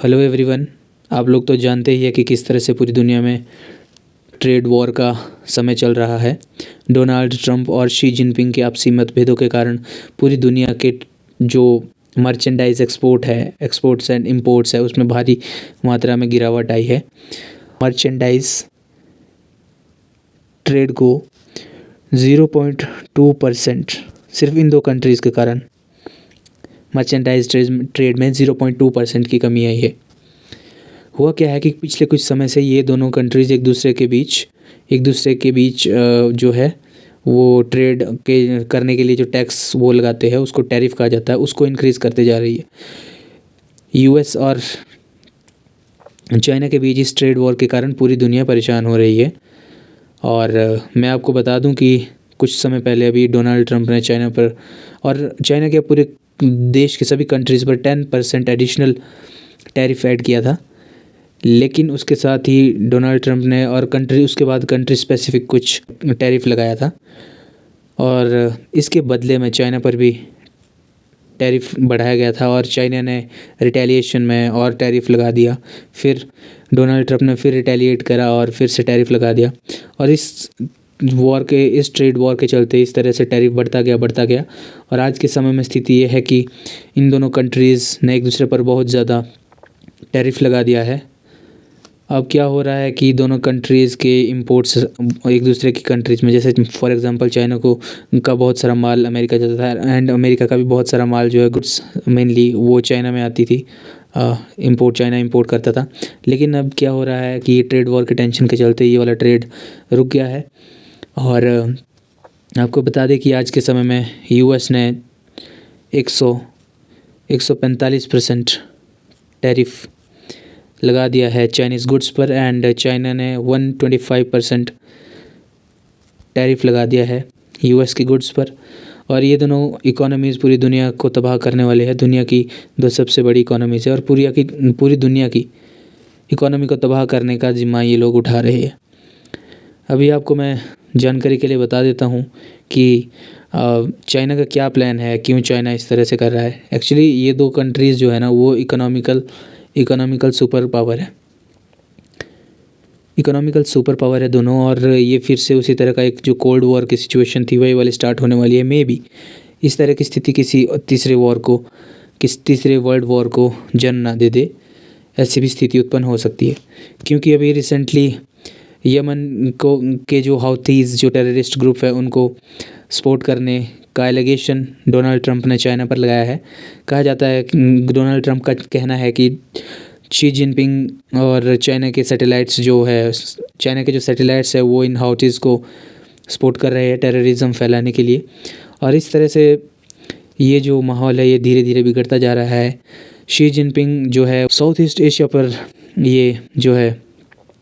Hello everyone. आप लोग तो जानते ही है कि किस तरह से पूरी दुनिया में ट्रेड वॉर का समय चल रहा है। डोनाल्ड ट्रंप और शी जिनपिंग के आपसी मतभेदों के कारण पूरी दुनिया के जो मर्चेंडाइज एक्सपोर्ट्स एंड इंपोर्ट्स है, उसमें भारी मात्रा में गिरावट आई है। मर्चेंडाइज ट्रेड को 0.2% सिर्फ इन दो कंट्रीज़ के कारण मर्चेंडाइज ट्रेड में 0.2% की कमी आई है। हुआ क्या है कि पिछले कुछ समय से ये दोनों कंट्रीज़ एक दूसरे के बीच जो है वो ट्रेड के करने के लिए जो टैक्स वो लगाते हैं, उसको टैरिफ कहा जाता है, उसको इंक्रीज़ करते जा रही है। यूएस और चाइना के बीच इस ट्रेड वॉर के कारण पूरी दुनिया परेशान हो रही है। और मैं आपको बता दूं कि कुछ समय पहले अभी डोनाल्ड ट्रंप ने चाइना पर और चाइना के पूरे देश के सभी कंट्रीज़ पर 10% एडिशनल टैरिफ ऐड किया था। लेकिन उसके साथ ही डोनाल्ड ट्रंप ने और उसके बाद कंट्री स्पेसिफिक कुछ टैरिफ लगाया था, और इसके बदले में चाइना पर भी टैरिफ बढ़ाया गया था और चाइना ने रिटेलिएशन में और टैरिफ लगा दिया। फिर डोनाल्ड ट्रंप ने फिर रिटेलिएट करा और फिर से टैरिफ लगा दिया, और इस ट्रेड वॉर के चलते इस तरह से टैरिफ बढ़ता गया। और आज के समय में स्थिति ये है कि इन दोनों कंट्रीज़ ने एक दूसरे पर बहुत ज़्यादा टैरिफ लगा दिया है। अब क्या हो रहा है कि दोनों कंट्रीज़ के इंपोर्ट्स एक दूसरे की कंट्रीज़ में, जैसे फॉर एग्जांपल चाइना का बहुत सारा माल अमेरिका जाता था, एंड अमेरिका का भी बहुत सारा माल जो है गुड्स मेनली वो चाइना में आती थी। चाइना इंपोर्ट करता था। लेकिन अब क्या हो रहा है कि ट्रेड वॉर के टेंशन के चलते ये वाला ट्रेड रुक गया है। और आपको बता दें कि आज के समय में यूएस ने 145% टैरिफ लगा दिया है चाइनीज़ गुड्स पर, एंड चाइना ने 125% टैरिफ लगा दिया है यूएस की गुड्स पर। और ये दोनों इकोनॉमीज़ पूरी दुनिया को तबाह करने वाले हैं। दुनिया की दो सबसे बड़ी इकोनॉमीज़ है और पूरी दुनिया की इकोनॉमी को तबाह करने का जिम्मा ये लोग उठा रहे हैं। अभी आपको मैं जानकारी के लिए बता देता हूँ कि चाइना का क्या प्लान है, क्यों चाइना इस तरह से कर रहा है। एक्चुअली ये दो कंट्रीज़ जो है ना वो इकोनॉमिकल सुपर पावर है दोनों। और ये फिर से उसी तरह का एक जो कोल्ड वॉर की सिचुएशन थी वही वाली स्टार्ट होने वाली है। मे बी इस तरह की स्थिति किसी तीसरे वर्ल्ड वॉर को जन्म ना दे दे, ऐसी भी स्थिति उत्पन्न हो सकती है। क्योंकि अभी रिसेंटली यमन के जो हाउथीज़ जो टेररिस्ट ग्रुप है उनको सपोर्ट करने का एलिगेशन डोनाल्ड ट्रंप ने चाइना पर लगाया है। कहा जाता है कि डोनाल्ड ट्रंप का कहना है कि शी जिनपिंग और चाइना के जो सैटेलाइट्स है वो इन हाउथीज़ को सपोर्ट कर रहे हैं टेररिज्म फैलाने के लिए। और इस तरह से ये जो माहौल है ये धीरे धीरे बिगड़ता जा रहा है। शी जिनपिंग जो है साउथ ईस्ट एशिया पर ये जो है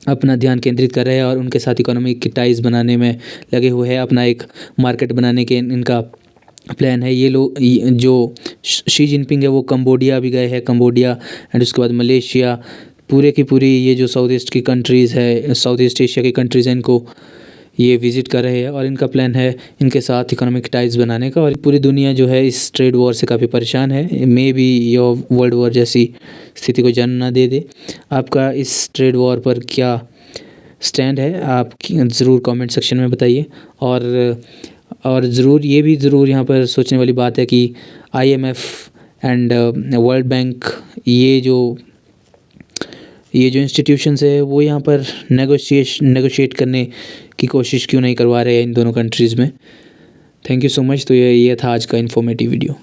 अपना ध्यान केंद्रित कर रहे हैं और उनके साथ इकोनॉमिक टाइज़ बनाने में लगे हुए हैं। अपना एक मार्केट बनाने के इनका प्लान है। ये लोग जो शी जिनपिंग है वो कंबोडिया भी गए हैं, कंबोडिया एंड उसके बाद मलेशिया, पूरे की पूरी ये जो साउथ ईस्ट एशिया की कंट्रीज़ हैं इनको ये विज़िट कर रहे हैं। और इनका प्लान है इनके साथ इकोनॉमिक टाइज़ बनाने का। और पूरी दुनिया जो है इस ट्रेड वॉर से काफ़ी परेशान है। मे बी ये वर्ल्ड वॉर जैसी स्थिति को जन्म ना दे दे। आपका इस ट्रेड वॉर पर क्या स्टैंड है आप ज़रूर कमेंट सेक्शन में बताइए। और ज़रूर यहाँ पर सोचने वाली बात है कि IMF एंड वर्ल्ड बैंक ये जो इंस्टीट्यूशंस है वो यहाँ पर नेगोशिएट करने की कोशिश क्यों नहीं करवा रहे हैं इन दोनों कंट्रीज़ में। Thank you so much. तो ये था आज का इन्फॉर्मेटिव वीडियो।